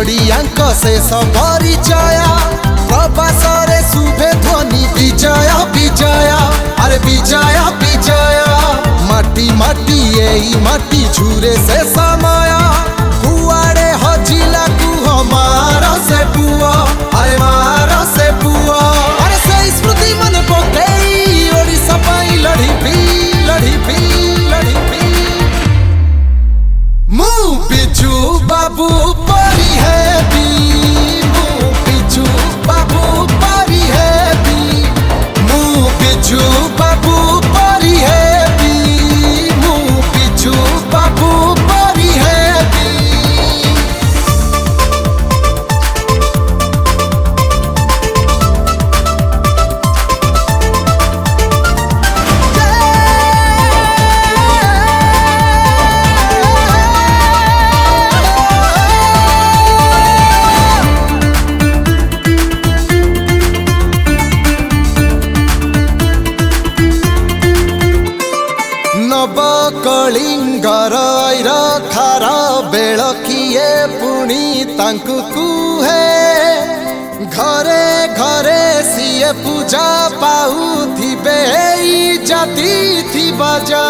ओडियांक शेष परिचय प्रवासरे शुभे ध्वनि विजय विजय अरे विजय विजय माटी माटी एई माटी झुरे से समय कुआड़े हजिला कु हमार से पुआ अरे मार से पुआ अरे से स्मृति मन पकेई ओडिशा पाई लड़ी भी लड़ी भी लड़ी भी मु बिजू बाबू परी है भी मु बिजू बाबू परी है भी मु बिजू बाबू परी है भी मु बिजू बाबू परी है भी कलिंगर खार बेल किए पुणी तांकु कुहे घरे घरे सीए पूजा पाउथिबे जाति थी बजा